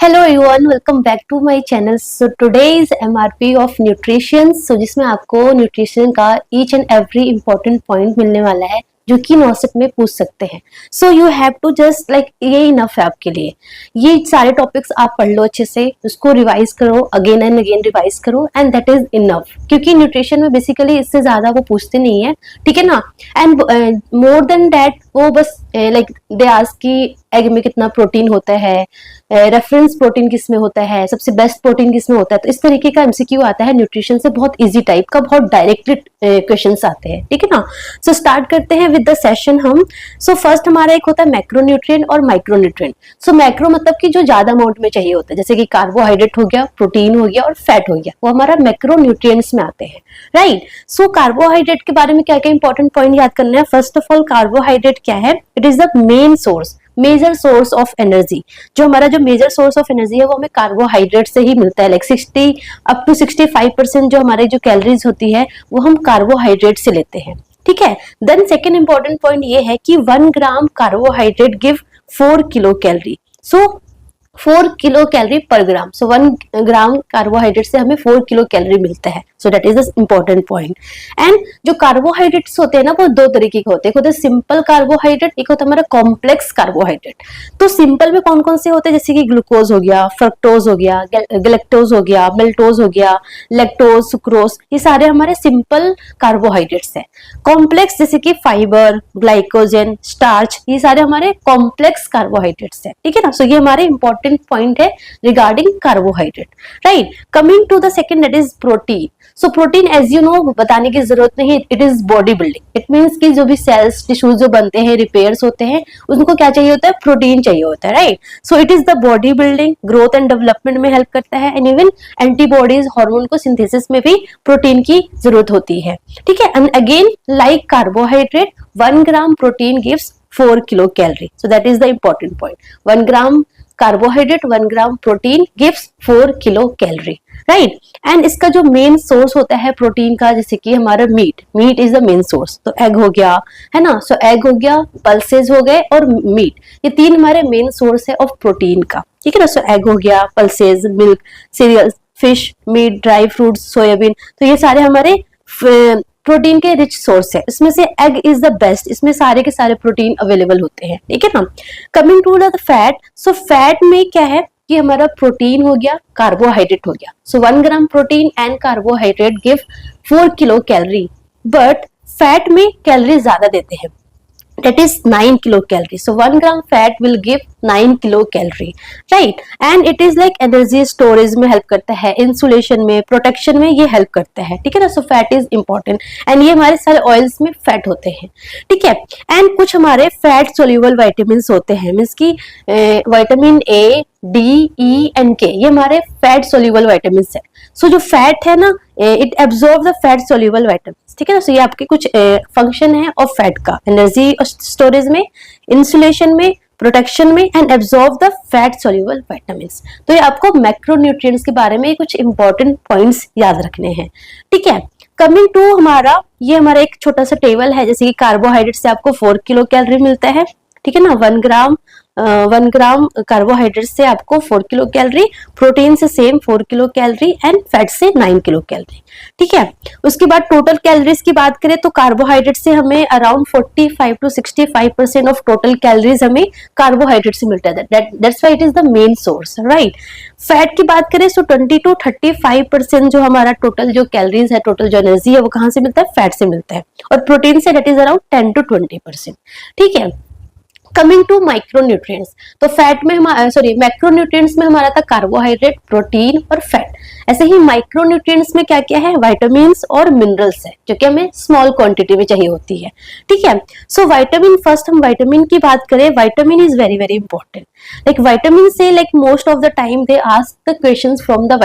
Hello everyone, welcome back to my channel. So today's MRP of nutrition, जिसमें आपको nutrition का each and every important point मिलने वाला है जो कि नॉसिक में पूछ सकते हैं। So you have to just like ये इनफ है आपके लिए। ये सारे टॉपिक्स आप पढ़ लो अच्छे से, उसको रिवाइज करो, अगेन एंड अगेन रिवाइज करो, एंड दैट इज इनफ। क्योंकि न्यूट्रिशन में बेसिकली इससे ज्यादा वो पूछते नहीं है, ठीक है ना। एंड मोर देन दैट वो बस लाइक दे आस्क कि एग में कितना प्रोटीन होता है, रेफरेंस प्रोटीन किसमें होता है, सबसे बेस्ट प्रोटीन किसमें होता है। तो इस तरीके का एमसीक्यू आता है न्यूट्रिशन से, बहुत इजी टाइप का, बहुत डायरेक्टली क्वेश्चंस आते हैं, ठीक है ना। सो स्टार्ट करते हैं विद द सेशन हम। सो फर्स्ट हमारा एक होता है मैक्रोन्यूट्रिएंट और माइक्रोन्यूट्रिएंट। सो मैक्रो मतलब कि जो ज्यादा अमाउंट में चाहिए होता है, जैसे कि कार्बोहाइड्रेट हो गया, प्रोटीन हो गया और फैट हो गया, वो हमारा मैक्रोन्यूट्रिएंट्स में आते हैं, राइट। सो कार्बोहाइड्रेट के बारे में क्या क्या इंपॉर्टेंट पॉइंट याद करना है। फर्स्ट ऑफ ऑल, कार्बोहाइड्रेट क्या है? It is the main source, major source of energy. जो हमारा जो मेजर सोर्स ऑफ एनर्जी है वो हमें कार्बोहाइड्रेट से ही मिलता है। लाइक 60 अप टू 65% जो हमारे जो कैलोरीज होती है वो हम कार्बोहाइड्रेट से लेते हैं, ठीक है। देन सेकेंड इंपॉर्टेंट पॉइंट ये है कि 1 gram carbohydrate give 4 kilocalorie. So 4 kilo calorie पर ग्राम। सो 1 ग्राम कार्बोहाइड्रेट से हमें 4 किलो कैलोरी मिलता है। So that is the important point. And जो कार्बोहाइड्रेट्स होते हैं ना, वो दो तरीके के होते हैं। एक होता है सिंपल कार्बोहाइड्रेट, एक होता है हमारा कॉम्प्लेक्स कार्बोहाइड्रेट। तो सिंपल में कौन कौन से होते हैं? जैसे कि ग्लूकोज हो गया, फ्रक्टोज हो गया, गैलेक्टोज हो गया, मेल्टोज हो गया, लैक्टोज, सुक्रोज, ये सारे हमारे सिंपल कार्बोहाइड्रेट्स है। कॉम्प्लेक्स जैसे कि फाइबर, ग्लाइकोजन, स्टार्च, ये सारे हमारे कॉम्प्लेक्स कार्बोहाइड्रेट्स है, ठीक है ना। सो ये हमारे इंपॉर्टेंट पॉइंट है regarding carbohydrate, right. Coming to the second, that is protein. So protein as you know बताने की जरूरत नहीं, it is body building. It means कि जो भी सेल्स टिश्यूज जो बनते हैं, रिपेयर्स होते हैं, उनको क्या चाहिए होता है? प्रोटीन चाहिए होता है, right. So it is the body building, growth and development में हेल्प करता है, एंड इवन एंटीबॉडीज, हार्मोन को सिंथेसिस में भी प्रोटीन की जरूरत होती है, ठीक है। And again like carbohydrate, 1 gram protein gives 4 kilocalorie. So that is the important point. 1 gram carbohydrate, 1 gram protein gives 4 kilo calorie, right. And इसका जो मेन सोर्स होता है प्रोटीन का, जैसे कि हमारा meat is the main source. तो egg हो गया, है ना। सो एग हो गया, पल्सेस हो गए और मीट, ये तीन हमारे मेन सोर्स है ऑफ प्रोटीन का, ठीक है ना। सो एग हो गया, pulses, milk, cereals, fish, meat, dry fruits, soybean, तो ये सारे हमारे प्रोटीन के रिच सोर्स है। इसमें से एग इज द बेस्ट, इसमें सारे के सारे प्रोटीन अवेलेबल होते हैं, ठीक है ना। Coming to the fat, so fat में क्या है कि हमारा प्रोटीन हो गया, कार्बोहाइड्रेट हो गया। सो 1 gram protein and carbohydrate give 4 kilo calorie, but fat में कैलोरी ज्यादा देते हैं, that is 9 kilo calorie. So 1 gram fat will give 9 kilo calorie, right. And it is like energy storage में help करता है, insulation में, protection में ये help करता है, ठीक है ना। So fat is important and ये हमारे सारे oils में fat होते हैं, ठीक है। and कुछ हमारे fat soluble vitamins होते हैं, मीन्स की vitamin A, D, E and K, ये हमारे फैट सोल्यूबल विटामिन्स है। सो जो फैट है ना, it absorb the fat soluble vitamins, ठीक है ना। सो ये आपके कुछ फंक्शन है ऑफ फैट का, एनर्जी स्टोरेज में, इंसुलेशन में, प्रोटेक्शन में, and absorb the fat soluble vitamins. तो ये आपको मैक्रोन्यूट्रिएंट्स के बारे में कुछ इंपॉर्टेंट पॉइंट्स याद रखने हैं, ठीक है। कमिंग टू हमारा, ये हमारा एक छोटा सा टेबल है, जैसे कि कार्बोहाइड्रेट से आपको 4 किलो कैलोरी मिलता है, ठीक है ना। 1 ग्राम कार्बोहाइड्रेट से आपको 4 किलो कैलोरी, प्रोटीन से same 4 kilo calorie, and fat से 9 किलो कैलोरी, ठीक है। उसके बाद टोटल कैलोरीज की बात करें तो कार्बोहाइड्रेट से हमें around 45 to 65% of total calories हमें कार्बोहाइड्रेट से मिलता है। That's why it is the main source, right. Fat की बात करें तो 20 to 35% जो हमारा टोटल जो कैलोरीज है, टोटल जो एनर्जी है, वो कहाँ से मिलता है? फैट से मिलता है। और protein say that is around 10 to 20%, ठीक है। कमिंग टू माइक्रोन्यूट्रिएंट्स, तो फैट में मैक्रोन्यूट्रिएंट्स में हमारा था कार्बोहाइड्रेट, प्रोटीन और फैट। ऐसे ही माइक्रोन्यूट्रिएंट्स में क्या क्या है? विटामिन्स और मिनरल्स है, जो कि हमें स्मॉल क्वांटिटी में चाहिए होती है, ठीक है। सो विटामिन, फर्स्ट हम विटामिन की बात करें, vitamin is very very important. Like vitamin से like most of the time they ask the questions from the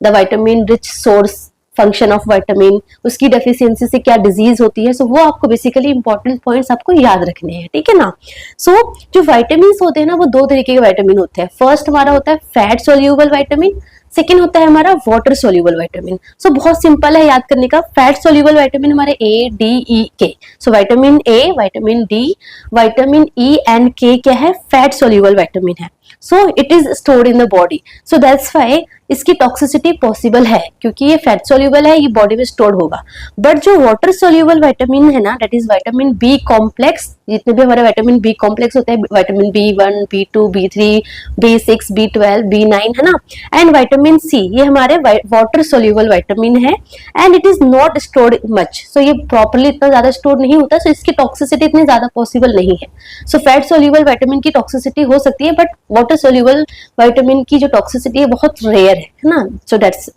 vitamin rich source, function of vitamin, उसकी डेफिशिएंसी से क्या डिजीज होती है। सो वो आपको बेसिकली इंपॉर्टेंट पॉइंट्स आपको याद रखने हैं, ठीक है ना। सो जो विटामिन होते हैं ना, वो दो तरीके के विटामिन होते हैं। फर्स्ट हमारा होता है फैट सोल्यूबल विटामिन, सेकेंड होता है हमारा वाटर सोल्यूबल विटामिन। सो बहुत सिंपल है याद करने का। फैट सोल्यूबल विटामिन हमारे ए, डी, ई, के। सो vitamin A, vitamin D, vitamin E and के क्या है? फैट सोल्यूबल विटामिन है। सो it is stored in the body, so that's why इसकी टॉक्सिसिटी पॉसिबल है, क्योंकि ये फैट सोल्यूबल है, ये बॉडी में स्टोर होगा। बट जो वाटर सोल्यूबल विटामिन है ना, that is vitamin B complex, जितने भी हमारे विटामिन बी कॉम्प्लेक्स होते हैं, vitamin B1, B2, B3, B6, B12, B9 है ना, एंड विटामिन सी, ये हमारे वाटर सोल्यूबल विटामिन है and it is not stored much, so ये प्रॉपर्ली इतना ज्यादा स्टोर नहीं होता, सो इसकी टॉक्सिसिटी इतनी ज्यादा पॉसिबल नहीं है। सो फैट सोल्यूबल विटामिन की टॉक्सिसिटी हो सकती है, बट वाटर सोल्यूबल विटामिन की जो टॉक्सिसिटी है बहुत रेयर है ना। सो दैट्स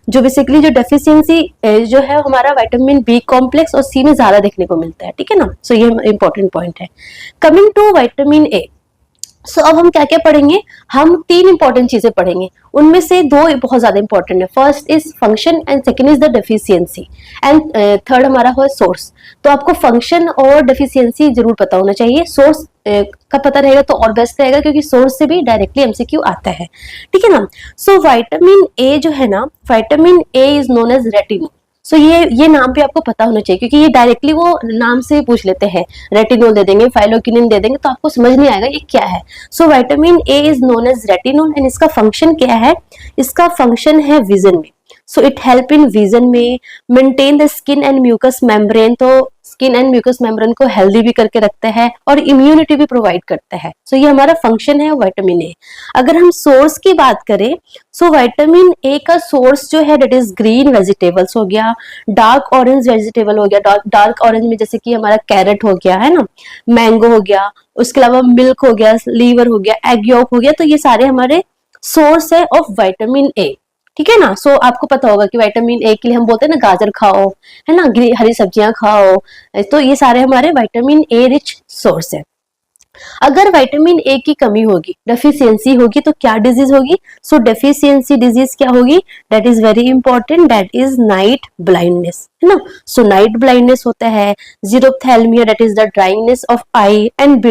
जो बेसिकली जो डेफिशिएंसी जो है हमारा विटामिन बी कॉम्प्लेक्स और सी में ज्यादा देखने को मिलता है, ठीक है ना। सो ये इंपॉर्टेंट पॉइंट है। कमिंग टू विटामिन ए, सो अब हम क्या क्या पढ़ेंगे, हम 3 इंपॉर्टेंट चीजें पढ़ेंगे, उनमें से 2 बहुत ज्यादा इंपॉर्टेंट है। First is function and second is the deficiency and third हमारा है सोर्स। तो आपको फंक्शन और डेफिशिएंसी जरूर पता होना चाहिए, सोर्स का पता रहेगा तो और बेस्ट रहेगा, क्योंकि सोर्स से भी डायरेक्टली एमसीक्यू आता है, ठीक है ना। सो विटामिन ए जो है ना, vitamin A is known as retinol. So ये नाम भी आपको पता होना चाहिए, क्योंकि ये डायरेक्टली वो नाम से पूछ लेते हैं, रेटिनोल दे देंगे, फाइलोक्विनिन दे देंगे, तो आपको समझ नहीं आएगा ये क्या है। So vitamin A is known as retinol and इसका फंक्शन क्या है, इसका फंक्शन है विजन में। So it help in vision में, maintain the skin and mucus membrane, तो स्किन एंड म्यूकस मेम्ब्रेन को हेल्दी भी करके रखता है और इम्यूनिटी भी प्रोवाइड करता है। सो ये हमारा फंक्शन है विटामिन ए। अगर हम सोर्स की बात करें, सो विटामिन ए का सोर्स जो है दैट इज ग्रीन वेजिटेबल्स हो गया, डार्क ऑरेंज वेजिटेबल हो गया, डार्क ऑरेंज में जैसे कि हमारा कैरेट हो गया है ना, मैंगो हो गया, उसके अलावा मिल्क हो गया, लीवर हो गया, एग यॉक हो गया, तो ये सारे हमारे सोर्स है ऑफ विटामिन ए, ठीक है ना। सो आपको पता होगा कि विटामिन ए के लिए हम बोलते हैं ना गाजर खाओ, है ना, हरी सब्जियां खाओ, तो ये सारे हमारे विटामिन ए रिच सोर्स है। अगर विटामिन ए की कमी होगी, डेफिशिएंसी होगी, तो क्या डिजीज होगी, सो डेफिशिएंसी डिजीज क्या होगी, that is very important, that is night blindness, है ना। सो नाइट ब्लाइंडनेस होता है, xerophthalmia that is the dryness of eye and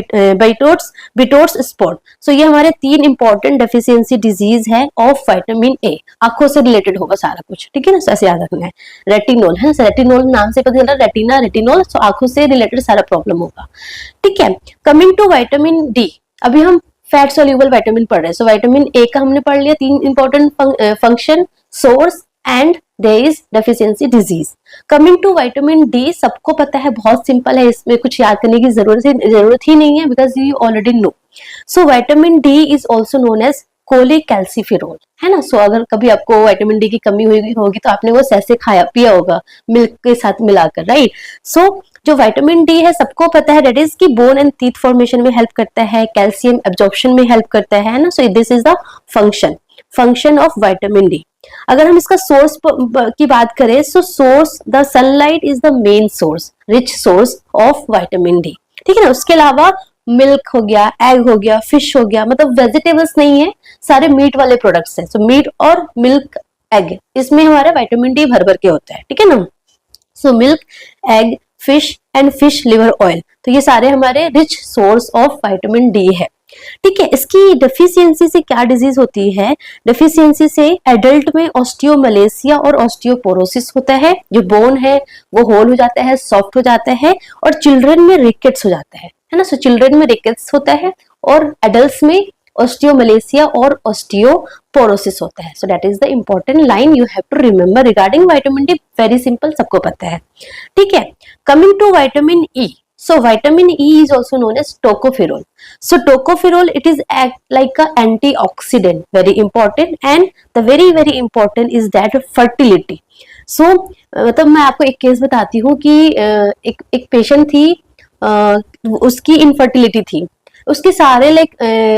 Bitot's spot. So ये हमारे 3 इंपॉर्टेंट डेफिशिएंसी डिजीज है ऑफ विटामिन ए, आंखों से रिलेटेड होगा सारा कुछ, ठीक है ना, ऐसे याद रखना है। रेटिनोल है, रेटिनोल नाम से पता चल रहा है, रेटिना रेटिनोल, सो आंखों से रिलेटेड सारा प्रॉब्लम होगा, ठीक है। कमिंग टू विटामिन डी, अभी हम फैट सोल्यूबल विटामिन पढ़ रहे हैं। सो विटामिन ए का हमने पढ़ लिया, 3 important function, source and there is deficiency disease. Coming to vitamin D, सबको पता है, बहुत सिंपल है, इसमें कुछ याद करने की जरूरत ही नहीं है, because you already know. So vitamin D is also known as cholecalciferol, है ना। सो अगर कभी आपको विटामिन डी की कमी होगी तो आपने वो सैसे खाया पिया होगा मिल्क के साथ मिलाकर, राइट। सो जो विटामिन डी है सबको पता है, दैट इज की बोन एंड टीथ फॉर्मेशन में हेल्प करता है, कैल्शियम एब्जॉर्प्शन में हेल्प करता है ना। So this is the function of vitamin D. अगर हम इसका सोर्स की बात करें, so source the sunlight is the main source, rich source of vitamin D, ठीक है ना। उसके अलावा मिल्क हो गया, एग हो गया, फिश हो गया, मतलब वेजिटेबल्स नहीं है, सारे मीट वाले प्रोडक्ट्स हैं। सो मीट और मिल्क, एग, इसमें हमारा विटामिन डी भर भर के होता है, ठीक है ना। So milk, egg, fish and fish liver oil, तो ये सारे हमारे rich source of vitamin D है, ठीक है। इसकी डेफिशिएंसी से क्या डिजीज होती है, डेफिशिएंसी से एडल्ट में ऑस्टियोमलेशिया और ऑस्टियोपोरोसिस होता है, जो बोन है वो होल हो जाता है, सॉफ्ट हो जाता है, और चिल्ड्रन में रिकेट्स हो जाता है ना। सो चिल्ड्रन में रिकेट्स होता है और एडल्ट्स में ऑस्टियोमलेशिया और ऑस्टियोपोरोसिस होता है। So that is the important line you have to remember regarding vitamin D, very simple, सबको पता है, ठीक है। Coming to vitamin E, so vitamin E is also known as tocopherol. So tocopherol, it is act like a antioxidant, very important, and the very important is that fertility. So मतलब मैं आपको एक case बताती हूँ कि एक patient थी, उसकी इनफर्टिलिटी थी, उसके सारे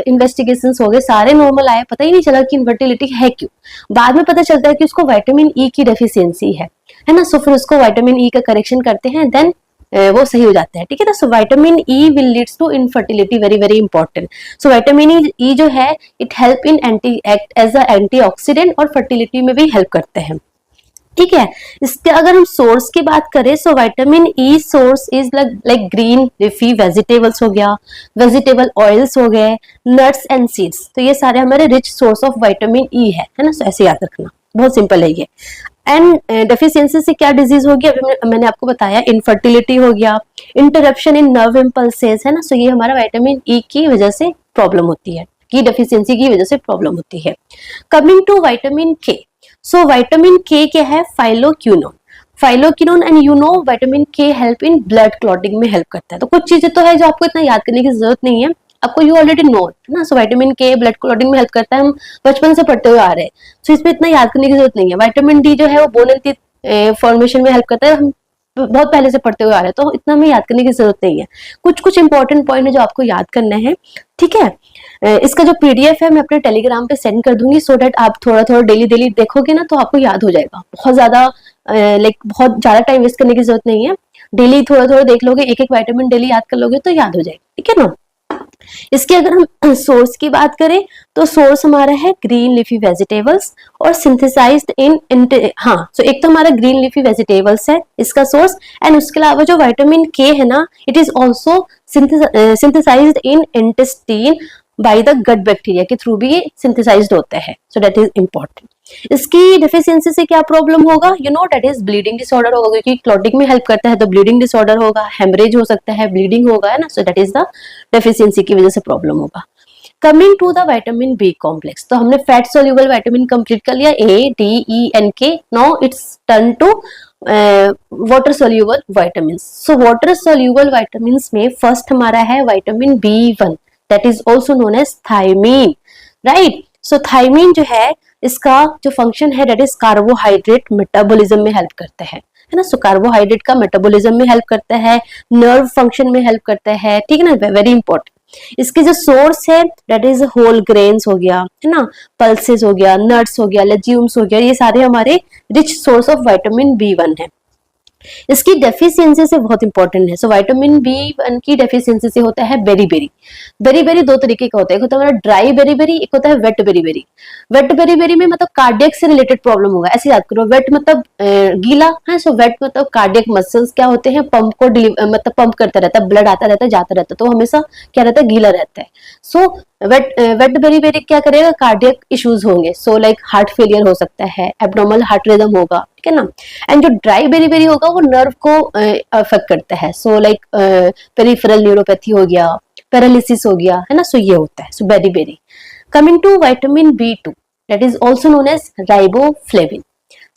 इन्वेस्टिगेशंस हो गए, सारे नॉर्मल आए, पता ही नहीं चला कि इनफर्टिलिटी है क्यों। बाद में पता चलता है कि उसको विटामिन ई की डेफिशिएंसी है ना। सो फिर उसको विटामिन ई का करेक्शन करते हैं, देन वो सही हो जाता है, ठीक है ना। So vitamin E will leads to infertility, very important. So vitamin E जो है, it help in act as a antioxidant और फर्टिलिटी में भी हेल्प करते हैं, ठीक है। इसके अगर हम सोर्स की बात करें, सो vitamin E source is like green leafy vegetables हो गया, वेजिटेबल ऑयल्स हो गए, नट्स एंड सीड्स, तो ये सारे हमारे rich source of vitamin E है ना। सो ऐसे याद रखना, बहुत सिंपल है ये। एंड डेफिशिएंसी से क्या डिजीज होगी, अभी मैंने आपको बताया, इनफर्टिलिटी हो गया, इंटरप्शन इन नर्व इम्पल्सेस, है ना। सो ये हमारा विटामिन ई की वजह से प्रॉब्लम होती है, की डेफिशिएंसी की वजह से प्रॉब्लम होती है। कमिंग टू विटामिन के, सो विटामिन के क्या है, phylloquinone. Phylloquinone and you know vitamin के हेल्प इन ब्लड क्लॉटिंग में हेल्प करता है। तो कुछ चीजें तो है जो आपको इतना याद करने की जरूरत नहीं है, आपको यू ऑलरेडी नो ना। सो विटामिन के ब्लड क्लॉटिंग में हेल्प करता है, हम बचपन से पढ़ते हुए आ रहे हैं, सो इसमें इतना याद करने की जरूरत नहीं है। विटामिन डी जो है वो बोन एंड टीथ फॉर्मेशन में हेल्प करता है, हम बहुत पहले से पढ़ते हुए आ रहे हैं, तो इतना हमें याद करने की जरूरत नहीं है। कुछ कुछ इंपॉर्टेंट पॉइंट है जो आपको याद करना है, ठीक है। इसका जो पीडीएफ है मैं अपने टेलीग्राम पे सेंड कर दूंगी, सो दैट आप थोड़ा थोड़ा डेली डेली देखोगे ना तो आपको याद हो जाएगा। बहुत ज्यादा बहुत ज्यादा टाइम वेस्ट करने की जरूरत नहीं है, डेली थोड़ा थोड़ा देख लोगे, एक एक विटामिन डेली याद कर लोगे तो याद हो जाएगा, ठीक है ना। इसकी अगर हम सोर्स की बात करें तो सोर्स हमारा है ग्रीन लीफी वेजिटेबल्स और सिंथेसाइज्ड इन हाँ, सो एक तो हमारा ग्रीन लीफी वेजिटेबल्स है इसका सोर्स, एंड उसके अलावा जो विटामिन के है ना, it is also synthesized in intestine by the gut bacteria के थ्रू भी ये सिंथेसाइज्ड होता है, सो दैट इज इंपॉर्टेंट। इसकी डेफिशिएंसी से क्या प्रॉब्लम होगा, you know that is bleeding disorder होगा, क्योंकि क्लॉटिंग में हेल्प करता है तो ब्लीडिंग डिसऑर्डर होगा, हेमरेज हो सकता है, ब्लीडिंग होगा, है ना। So that is the deficiency की वजह से प्रॉब्लम होगा। Coming to the vitamin B complex, तो हमने फैट सोल्यूबल विटामिन कंप्लीट कर लिया, A D E and K. Now it's turn to water soluble vitamin. So water soluble vitamin में first हमारा है vitamin B1, that is also known as thiamine, right. So thiamine जो है इसका जो function है दैट इज कार्बोहाइड्रेट मेटाबॉलिज्म में help करता है ना। सो कार्बोहाइड्रेट का मेटाबॉलिज्म में हेल्प करता है, नर्व फंक्शन में हेल्प करता है, ठीक है ना, वेरी इंपॉर्टेंट। इसके जो सोर्स है दैट इज होल ग्रेन्स हो गया, है ना, पल्सेस हो गया, नट्स हो गया, लेज्यूम्स हो गया, ये सारे हमारे rich source of vitamin B1 है। इसकी डेफिशिएंसी से बहुत इंपॉर्टेंट है। सो विटामिन B1 की डेफिशिएंसी से होता है बेरी बेरी। बेरी बेरी दो तरीके का होता है, एक होता है ड्राई बेरी बेरी, एक होता है wet beriberi. Wet beriberi में मतलब कार्डियक से रिलेटेड प्रॉब्लम होगा, ऐसे याद करो। वेट मतलब गीला है, सो वेट मतलब कार्डियक मसल्स क्या होते हैं, पंप को मतलब पंप करता रहता है, ब्लड आता रहता है जाता रहता है, तो हमेशा क्या रहता है, गीला रहता है। सो वेट बेरी बेरी क्या करेगा, कार्डियक इश्यूज होंगे, सो लाइक हार्ट फेलियर हो सकता है, एब्नॉर्मल हार्ट रिदम होगा, ठीक है ना। एंड जो ड्राई बेरी बेरी होगा वो नर्व को अफेक्ट करता है, सो लाइक पेरिफेरल न्यूरोपैथी हो गया, पैरालिसिस हो गया, है ना। सो ये होता है, so beriberi. Coming to vitamin B2, that is also known as riboflavin.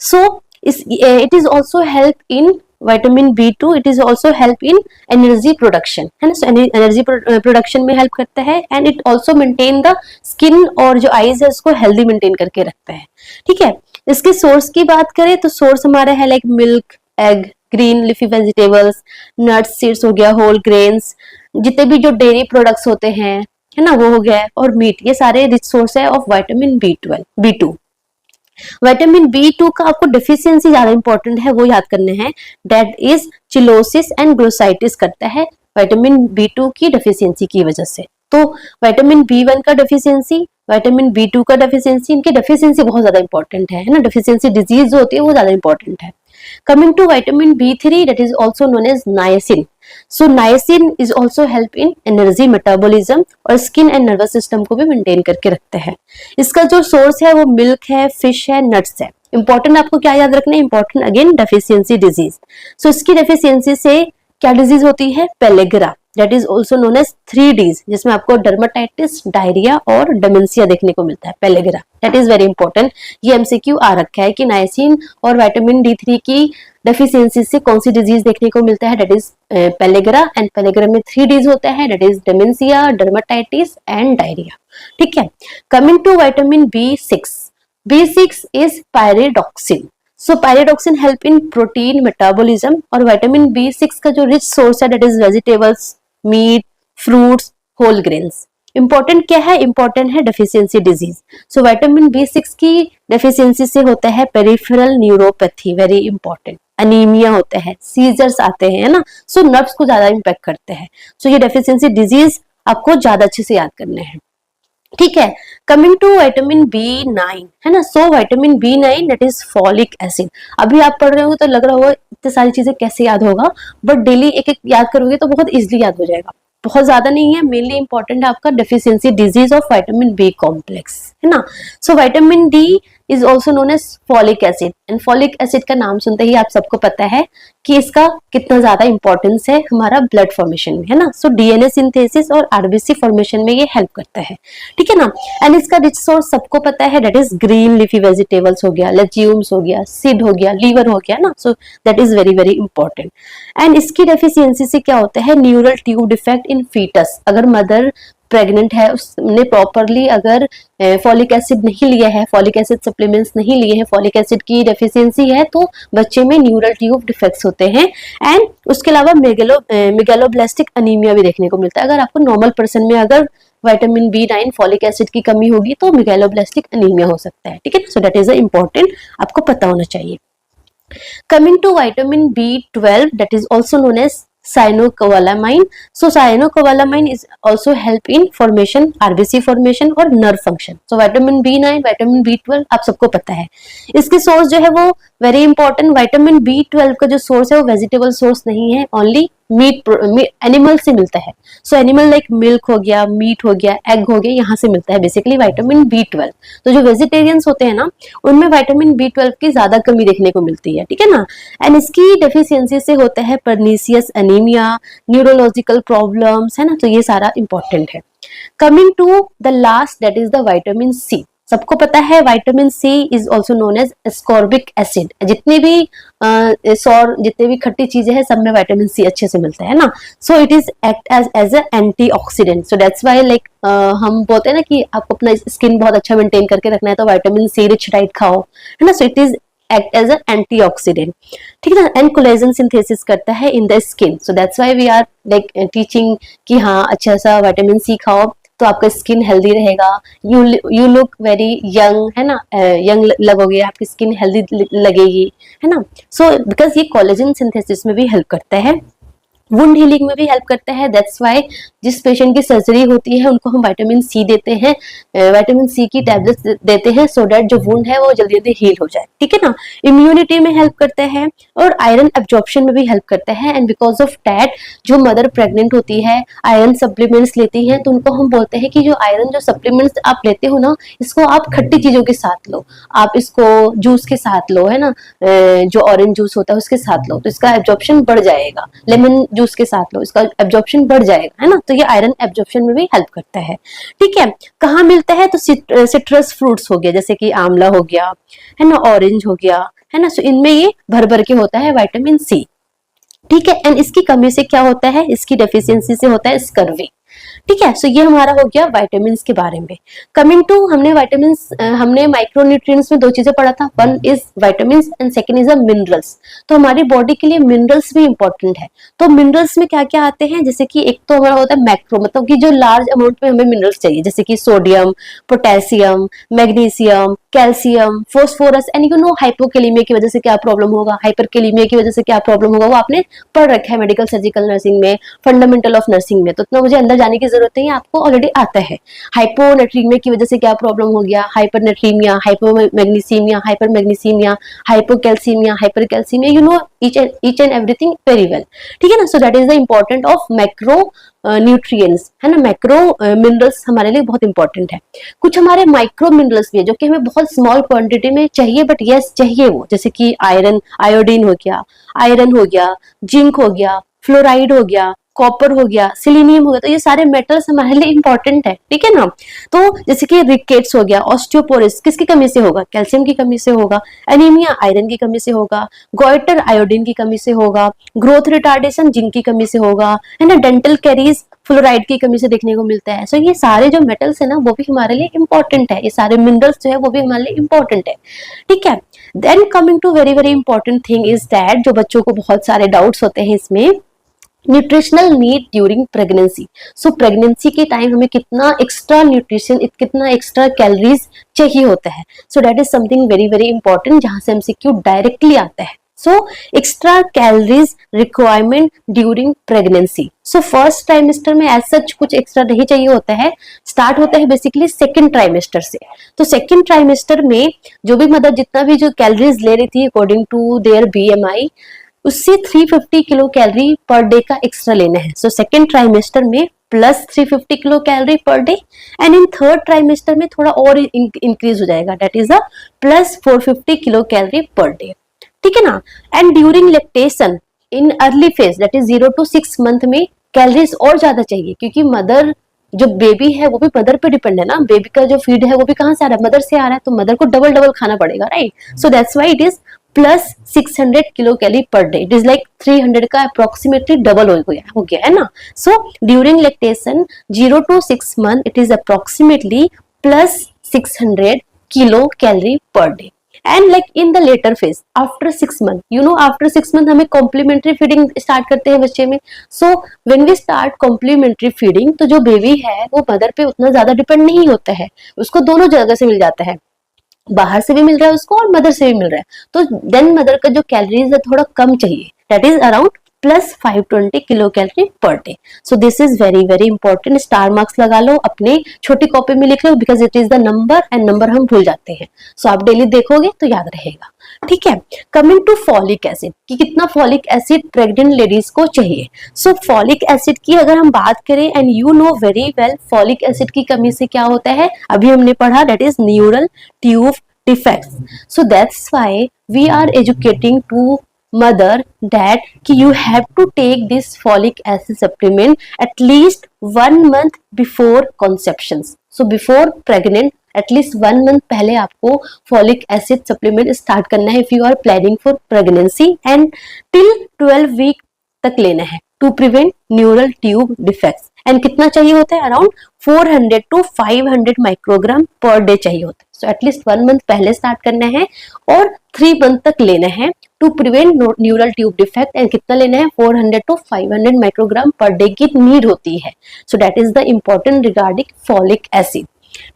So it is also help in vitamin B2, it is also help in energy production, है ना। so energy production में help करता है, and it also maintain the skin और जो eyes है उसको healthy maintain करके रखता है, ठीक है। इसके सोर्स की बात करें तो सोर्स हमारा है like milk, egg, green leafy vegetables, nuts, seeds हो गया, होल ग्रेन्स, जितने भी जो डेयरी प्रोडक्ट्स होते हैं, है ना, वो हो गया, और मीट, ये सारे रिच सोर्स है of vitamin B2। Vitamin B2 का आपको डेफिशिएंसी ज्यादा इंपॉर्टेंट है, वो याद करने हैं, that is cheilosis and glossitis करता है विटामिन B2 की डेफिशिएंसी की वजह से। तो विटामिन B1 का डेफिशिएंसी, विटामिन B2 का डेफिशिएंसी, इनकी डेफिशिएंसी बहुत ज्यादा इंपॉर्टेंट है ना। डेफिशिएंसी डिजीज जो होती है वो ज्यादा इंपॉर्टेंट है। Coming to vitamin B3, that is also known as niacin. So niacin is also help in energy metabolism और स्किन एंड नर्वस सिस्टम को भी मेंटेन करके रखते हैं। इसका जो सोर्स है वो मिल्क है, फिश है, नट्स है। इंपॉर्टेंट आपको क्या याद रखना है, important again deficiency disease. So इसकी डेफिशिएंसी से क्या डिजीज होती है, pellagra, that is also known as 3Ds, जिसमें आपको डर्माटाइटिस, डायरिया और डेमेंशिया देखने को मिलता है, pellagra, that is very important. ये MCQ आ रखा है कि नायसिन और विटामिन D3 की डेफिशिएंसी से कौन सी डिजीज देखने को मिलता है, that is pellagra, and pellagra में 3Ds होता है, that is dementia, dermatitis and diarrhoea, ठीक है। Coming to vitamin B6 is pyridoxine. So pyridoxine help in protein metabolism, और विटामिन B6 का जो रिच सोर्स है that is vegetables, meat, fruits, whole grains. Important क्या है, इंपॉर्टेंट है deficiency disease. So vitamin B6 की डेफिशिएंसी से होता है peripheral neuropathy, very important, anaemia होता है, सीजर्स आते हैं, ना। सो नर्व्स को ज्यादा इंपैक्ट करते हैं। सो ये डेफिशिएंसी डिजीज आपको ज्यादा अच्छे से याद करने हैं, ठीक है। कमिंग टू विटामिन B9, है ना। So vitamin B9 that is folic acid. अभी आप पढ़ रहे हो तो लग रहा होगा इतनी सारी चीजें कैसे याद होगा, बट डेली एक एक याद करोगे तो बहुत इजीली याद हो जाएगा। बहुत ज्यादा नहीं है, मेनली इंपॉर्टेंट है आपका deficiency disease of vitamin B complex, है ना। So vitamin D is also known as folic acid, and folic acid का नाम सुनते ही आप सबको पता है कि इसका कितना ज्यादा इंपॉर्टेंस है हमारा ब्लड फॉर्मेशन में, है ना। सो डीएनए सिंथेसिस और आरबीसी फॉर्मेशन में ये हेल्प करता है, ठीक है ना। एंड इसका रिच सोर्स सबको पता है, that is green leafy vegetables हो गया, लेज्यूम्स हो गया, सीड हो गया, लीवर हो गया ना। So that is very very important. And इसकी डेफिशिएंसी से क्या होता है, neural tube defect in foetus, अगर मदर प्रेग्नेंट है, उसने प्रॉपरली अगर फॉलिक एसिड नहीं लिया है, फॉलिक एसिड सप्लीमेंट्स नहीं लिए हैं, फॉलिक एसिड की डेफिशिएंसी है, तो बच्चे में न्यूरल ट्यूब डिफेक्ट्स होते हैं। एंड उसके अलावा मेगालोब्लास्टिक अनीमिया भी देखने को मिलता है। अगर आपको नॉर्मल पर्सन में अगर विटामिन B9 फॉलिक एसिड की कमी होगी तो मेगालोब्लास्टिक अनीमिया हो सकता है, ठीक है। सो दैट इज इम्पोर्टेंट, आपको पता होना चाहिए। Coming to vitamin B12, that is also known as cyanocobalamin. So cyanocobalamin is also help in formation, RBC formation और nerve function. So vitamin B9, vitamin B12 आप सबको पता है। इसके सोर्स जो है वो वेरी इंपॉर्टेंट। विटामिन B12 का जो सोर्स है वो वेजिटेबल सोर्स नहीं है, ओनली मीट एनिमल से मिलता है। सो एनिमल लाइक मिल्क हो गया, मीट हो गया, एग हो गया, यहाँ से मिलता है बेसिकली विटामिन B12। तो जो वेजिटेरियंस होते हैं ना, उनमें विटामिन B12 की ज्यादा कमी देखने को मिलती है, ठीक है ना। एंड इसकी डेफिशिएंसी से होता है पर्नीसियस एनीमिया, न्यूरोलॉजिकल प्रॉब्लम्स, है ना। तो ये सारा इंपॉर्टेंट है। Coming to the last, that is the vitamin C. सबको पता है vitamin C is also known as ascorbic acid. जितने भी जितने भी खट्टी चीजें हैं सब में विटामिन सी अच्छे से मिलता है ना। So it is act as a antioxidant. So that's why like हम बोलते हैं ना कि आपको अपना स्किन बहुत अच्छा मेंटेन करके रखना है तो विटामिन सी रिच डाइट खाओ, है ना। So it is act as a antioxidant, ठीक है ना। एंड कोलेजन सिंथेसिस करता है in the skin. So that's why we are like teaching कि हाँ अच्छा सा विटामिन सी खाओ तो आपका स्किन हेल्दी रहेगा, यू लुक वेरी यंग, है ना, यंग लगोगे, आपकी स्किन हेल्दी लगेगी, है ना। सो बिकॉज ये कोलेजन सिंथेसिस में भी हेल्प करता है, वुंड हीलिंग में भी हेल्प करता है। दैट्स व्हाई जिस पेशेंट की सर्जरी होती है उनको हम विटामिन सी देते हैं, विटामिन सी की टैबलेट्स देते हैं सो दैट जो वुंड है वो जल्दी जल्दी हील हो जाए, ठीक है ना। इम्यूनिटी में हेल्प करता है और आयरन एब्जॉर्प्शन में भी हेल्प करता है। एंड बिकॉज ऑफ दैट जो मदर प्रेग्नेंट होती है आयरन सप्लीमेंट्स लेती है तो उनको हम बोलते हैं कि जो आयरन जो सप्लीमेंट्स आप लेते हो ना, इसको आप खट्टी चीजों के साथ लो, आप इसको जूस के साथ लो, है ना, जो ऑरेंज जूस होता है उसके साथ लो तो इसका एब्जॉर्प्शन बढ़ जाएगा, लेमन जूस के साथ लो इसका एब्जॉर्प्शन बढ़ जाएगा, है ना। तो ये आयरन एब्जॉर्प्शन में भी हेल्प करता है, ठीक है। कहाँ मिलता है, तो सिट्रस फ्रूट्स हो गया जैसे कि आंवला हो गया, है ना, ऑरेंज हो गया, है ना। सो इनमें ये भर भर के होता है विटामिन सी, ठीक है। एंड इसकी कमी से क्या होता है, इसकी डेफिशिएंसी से होता है स्कर्वी, ठीक है। सो ये हमारा हो गया विटामिन के बारे में। कमिंग टू हमने माइक्रोन्यूट्रिएंट्स में दो चीजें पढ़ा था, one is vitamin and second is minerals. तो हमारी बॉडी के लिए मिनरल्स भी इंपॉर्टेंट है। तो मिनरल्स में क्या क्या आते हैं, जैसे कि एक तो हमारा होता है मैक्रो, मतलब कि जो लार्ज अमाउंट में हमें मिनरल्स चाहिए, जैसे कि sodium, potassium, magnesium, calcium, phosphorus. And you know hypokalemia की वजह से क्या प्रॉब्लम होगा, हाइपरकैलेमिया की वजह से क्या प्रॉब्लम होगा, वो आपने पढ़ रखा है मेडिकल सर्जिकल नर्सिंग में, फंडामेंटल ऑफ नर्सिंग में, तो इतना मुझे अंदर जाने की जरूरत नहीं है, आपको ऑलरेडी आता है। हाइपोनेट्रीमिया की वजह से क्या प्रॉब्लम हो गया, hypernatraemia, hypomagnesaemia, hypermagnesaemia, hypocalcaemia, hypercalcaemia, you know each and everything very well, ठीक है ना। So that is the important of macro nutrients, है ना। मैक्रो मिनरल्स हमारे लिए बहुत इंपॉर्टेंट है। कुछ हमारे माइक्रो मिनरल्स भी है जो कि हमें बहुत स्मॉल क्वांटिटी में चाहिए, बट यस चाहिए वो, जैसे कि आयरन, आयोडीन हो गया, आयरन हो गया, जिंक हो गया, फ्लोराइड हो गया, कॉपर हो गया, सिलीनियम हो गया। तो ये सारे मेटल्स हमारे लिए इंपॉर्टेंट है, ठीक है ना। तो जैसे कि रिकेट्स हो गया, ऑस्टियोपोरोसिस किसकी कमी से होगा, कैल्शियम की कमी से होगा, एनीमिया आयरन की कमी से होगा, गोइटर आयोडीन की कमी से होगा, ग्रोथ रिटार्डेशन जिंक की कमी से होगा, है ना। डेंटल कैरीज फ्लोराइड की कमी से देखने को मिलता है। सो ये सारे जो मेटल्स है ना वो भी हमारे लिए इंपॉर्टेंट है, ये सारे मिनरल्स जो है वो भी हमारे लिए इंपॉर्टेंट है, ठीक है। Then coming to very very important thing is that, जो बच्चों को बहुत सारे डाउट्स होते हैं इसमें, nutritional need during pregnancy. So pregnancy के टाइम हमें कितना एक्स्ट्रा न्यूट्रिशन, कितना एक्स्ट्रा कैलोरीज चाहिए होता है। So that is something very very important जहां से एमसीक्यू डायरेक्टली आता है। So extra calories requirement during pregnancy. So first trimester में एज सच कुछ एक्स्ट्रा नहीं चाहिए होता है, स्टार्ट होता है बेसिकली सेकंड ट्राइमेस्टर से। तो सेकंड ट्राइमेस्टर में जो भी मदर जितना भी जो कैलोरीज ले रही थी अकॉर्डिंग टू देयर BMI, उससे 350 किलो कैलोरी पर डे का एक्स्ट्रा लेना है। सो सेकेंड ट्राइमेस्टर में plus 350 kilo calorie per day, and in third trimester में थोड़ा और इंक्रीज हो जाएगा, that is a plus 450 kilo calorie per day, ठीक है ना। And during lactation in early phase that is 0 to 6 month में कैलोरीज और ज्यादा चाहिए, क्योंकि मदर जो बेबी है वो भी मदर पे डिपेंड है ना, बेबी का जो फीड है वो भी कहाँ से आ रहा है, मदर से आ रहा है, तो मदर को डबल डबल खाना पड़ेगा, right. So that's why it is plus 600 kilo calorie per day, it is like 300 का अप्रोक्सीमेटली डबल हो गया है ना। So during lactation 0 to 6 month it is approximately plus 600 kilo calorie per day. And like in the later phase after 6 month, you know after 6 month हमें complementary feeding start करते हैं बच्चे में। So when we start complementary feeding, तो जो baby है वो mother पे उतना ज्यादा डिपेंड नहीं होता है, उसको दोनों जगह से मिल जाता है, बाहर से भी मिल रहा है उसको और मदर से भी मिल रहा है, तो देन मदर का जो कैलोरीज है थोड़ा कम चाहिए, that is around plus 520 kilo calorie per day. So this is very very important, star marks लगा लो, अपने छोटी कॉपी में लिख लो, because it is the number, and number हम भूल जाते हैं, सो आप डेली देखोगे तो याद रहेगा, ठीक है। कमिंग टू फॉलिक एसिड, कि कितना फॉलिक एसिड प्रेग्नेंट लेडीज को चाहिए। सो फॉलिक एसिड की अगर हम बात करें, and you know very well folic acid की कमी से क्या होता है, अभी हमने पढ़ा, that is neural tube defects. So that's why we are educating to mother that कि you have to take this folic acid supplement at least 1 month before conceptions. So before pregnant at least 1 month पहले आपको folic acid supplement start करना है if you are planning for pregnancy, and till 12 week तक लेना है to prevent neural tube defects. And कितना चाहिए होता है, around 400 to 500 microgram per day चाहिए होता है। सो एटलीस्ट 1 मंथ पहले स्टार्ट करना है और 3 मंथ तक लेना है to prevent neural tube defect, and कितना लेना है 400 to 500 माइक्रोग्राम पर डे की नीड होती है। So that is the important regarding folic acid,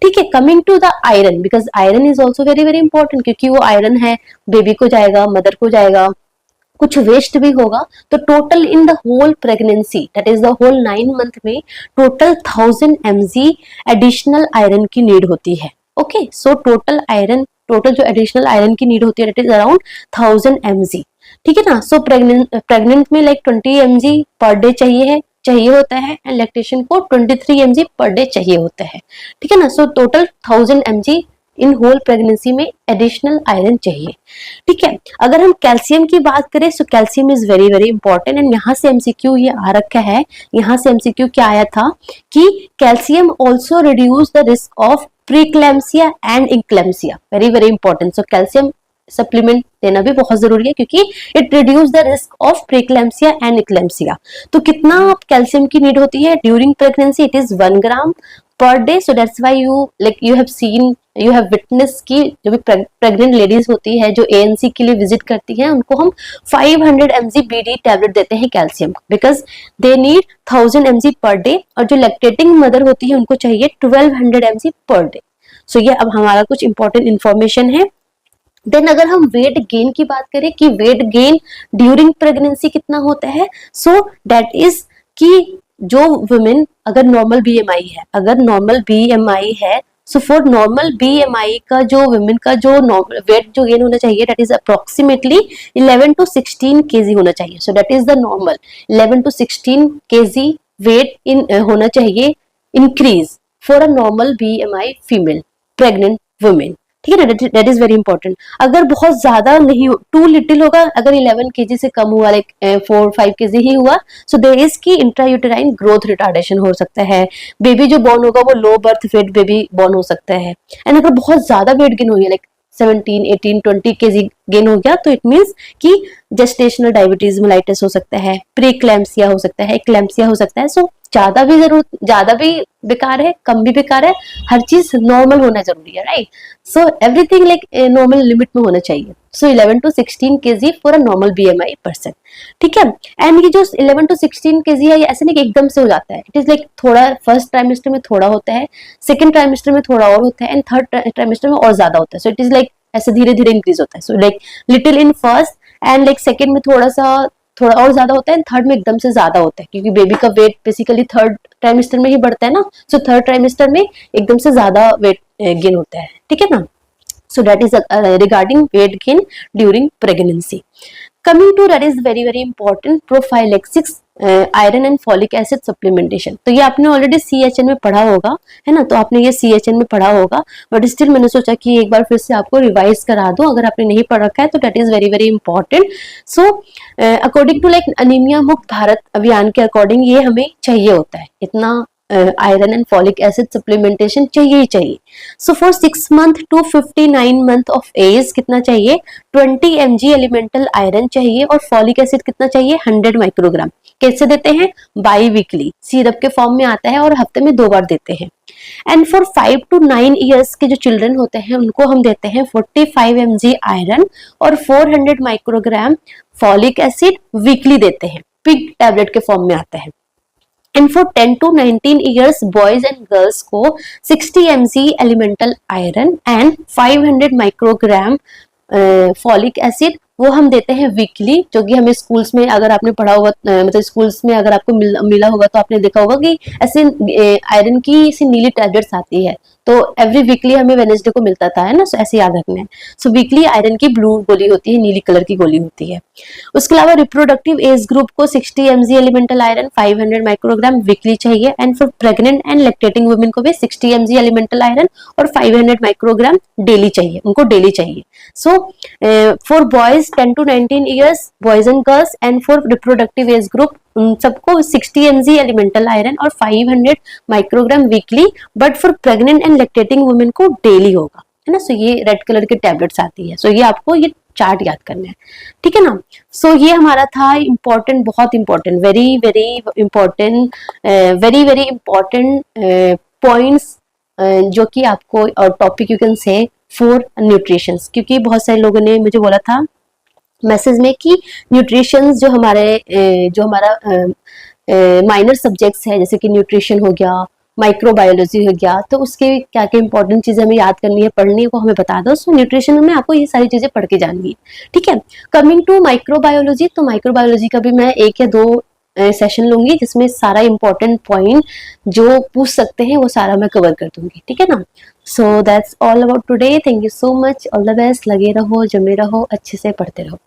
ठीक है। Coming to the iron, because iron is also very very important, क्योंकि वो आयरन है बेबी को जाएगा, मदर को जाएगा, कुछ वेस्ट भी होगा, तो total in the whole pregnancy that is the whole 9 month में टोटल 1000 mg एडिशनल आयरन की नीड होती है, okay. So total iron, total जो एडिशनल आयरन की नीड होती है दैट इज अराउंड 1000 mg, ठीक है ना। सो प्रेग्नेंट में लाइक 20 mg पर डे चाहिए होता है, एंड लैक्टेशन को 23 mg पर डे चाहिए होता है, ठीक है ना। So total 1000 mg in whole pregnancy में एडिशनल आयरन चाहिए, ठीक है। अगर हम कैल्शियम की बात करें, so calcium is very very important, and यहाँ से एमसीक्यू ये आ रखा है, यहाँ से एमसीक्यू क्या आया था कि calcium also reduce the risk of preeclampsia and eclampsia, very very important. So calcium supplement देना भी बहुत जरूरी है, क्योंकि it reduce the risk of preeclampsia and eclampsia. तो कितना कैल्शियम की नीड होती है during pregnancy, it is 1 gram per day. So that's why you have seen, you have witness की जो भी प्रेग्नेंट लेडीज होती है जो एएनसी के लिए विजिट करती है, उनको हम 500 mg बीडी टैबलेट देते हैं calcium, because they need 1000 mg per day, और जो लैक्टेटिंग मदर होती है उनको चाहिए 1200 mg पर डे। सो ये अब हमारा कुछ इंपॉर्टेंट इंफॉर्मेशन है। देन अगर हम वेट गेन की बात करें कि वेट गेन ड्यूरिंग प्रेगनेंसी कितना होता है, सो दैट इज कि जो वुमेन अगर नॉर्मल बीएमआई है, अगर नॉर्मल बीएमआई है, सो फॉर नॉर्मल बीएमआई का जो वुमेन का जो वेट जो गेन होना चाहिए that is approximately 11 to 16 kg होना चाहिए। So that is the normal 11 to 16 kg weight in होना चाहिए increase for a normal BMI female pregnant women, ठीक है ना। That is very important. अगर बहुत ज्यादा नहीं, टू लिटिल होगा, अगर 11 kg से कम हुआ, लाइक 4-5 kg ही हुआ, सो देयर इज की इंट्रायूटेराइन ग्रोथ रिटार्डेशन हो सकता है, बेबी जो बॉर्न होगा वो low birth weight baby born हो सकता है। एंड अगर बहुत ज्यादा वेट गेन हो गया, लाइक 17, 18, 20 kg गेन हो गया, तो इट मीन्स कि जेस्टेशनल डायबिटीज मेलाइटिस हो सकता है, प्रीक्लैम्सिया हो सकता है, एक्लैम्सिया हो सकता है। सो ज्यादा भी बेकार है, कम भी बेकार है, हर चीज नॉर्मल होना जरूरी है, right. So everything like normal limit में होना चाहिए। सो 11 to 16 kg for a normal BMI person, ठीक है। एंड ये जो 11 to 16 kg है, ये ऐसे नहीं कि एकदम से हो जाता है, इट इज लाइक थोड़ा फर्स्ट ट्राइमेस्टर में थोड़ा होता है, सेकंड ट्राइमेस्टर में थोड़ा और होता है, एंड थर्ड ट्राइमेस्टर में और ज्यादा होता है। सो इट इज लाइक ऐसे धीरे धीरे इंक्रीज होता है। So like little in first, and like second में थोड़ा और ज्यादा होता है, थर्ड में एकदम से ज्यादा होता है, क्योंकि बेबी का वेट बेसिकली थर्ड ट्राइमेस्टर में ही बढ़ता है ना। सो थर्ड ट्राइमेस्टर में एकदम से ज्यादा वेट गेन होता है, ठीक है ना। So that is regarding weight gain during pregnancy. Coming to that is very very important prophylaxis iron and folic acid supplementation. तो ये आपने ऑलरेडी CHN में पढ़ा होगा, है ना, तो आपने ये CHN में पढ़ा होगा, बट स्टिल मैंने सोचा कि एक बार फिर से आपको रिवाइज करा दूं अगर आपने नहीं पढ़ रखा है तो that is very very important. So according to like anaemia मुक्त भारत अभियान के अकॉर्डिंग ये हमें चाहिए होता है, इतना iron and folic acid supplementation चाहिए ही चाहिए। So for 6 month to 59 month of age कितना चाहिए, 20 mg एलिमेंटल आयरन चाहिए, और फॉलिक एसिड कितना चाहिए, 100 माइक्रोग्राम। कैसे देते हैं, बाई वीकली सिरप के फॉर्म में आता है और हफ्ते में 2 बार देते हैं। एंड फॉर 5 to 9 ईयर्स के जो चिल्ड्रन होते हैं उनको हम देते हैं 45 mg आयरन और 400 माइक्रोग्राम फॉलिक एसिड वीकली देते हैं, पिग टैबलेट के फॉर्म में आता है। And for 10 to 19 years boys and girls को 60 mg elemental iron and 500 microgram folic acid वो हम देते हैं वीकली, जो कि हमें स्कूल्स में अगर आपने पढ़ा होगा, मतलब स्कूल्स में अगर आपको मिला होगा तो आपने देखा होगा कि ऐसे आयरन की ऐसी नीली टैबलेट्स आती है, तो एवरी वीकली हमें वेडनेसडे को मिलता था, है ना, सो ऐसे याद रखना है। सो वीकली आयरन की ब्लू गोली होती है, नीली कलर की गोली होती है। उसके अलावा रिप्रोडक्टिव एज ग्रुप को 60 mg elemental iron 500 microgram weekly चाहिए, and for pregnant and lactating women को भी 60 mg एलिमेंटल आयरन और 500 माइक्रोग्राम डेली चाहिए, उनको डेली चाहिए। So for boys 10 to 19 years boys and girls and for reproductive age group उन सबको 60 mg एलिमेंटल आयरन और 500 microgram weekly, but for pregnant and lactating women को डेली होगा, है ना। सो ये रेड कलर के टैबलेट्स आती है, सो ये आपको ये चार्ट याद करना है, ठीक है ना। सो ये हमारा था इम्पोर्टेंट, बहुत important, very very important, very very important points जो कि आपको, और topic you can say for nutrition, क्योंकि बहुत सारे लोगों ने मुझे बोला था मैसेज में कि न्यूट्रिशन जो हमारा माइनर सब्जेक्ट्स है, जैसे कि न्यूट्रिशन हो गया, माइक्रोबायोलॉजी हो गया, तो उसके क्या क्या इंपॉर्टेंट चीजें हमें याद करनी है, पढ़नी है, वो हमें बता दो। सो न्यूट्रिशन में आपको ये सारी चीजें पढ़ के जाननी है, ठीक है। कमिंग टू माइक्रोबायोलॉजी, तो माइक्रोबायोलॉजी का भी मैं 1 या 2 सेशन लूंगी जिसमें सारा इंपॉर्टेंट पॉइंट जो पूछ सकते हैं वो सारा मैं कवर कर दूंगी, ठीक है ना। So that's all about today, thank you so much, all the best, लगे रहो, जमे रहो, अच्छे से पढ़ते रहो।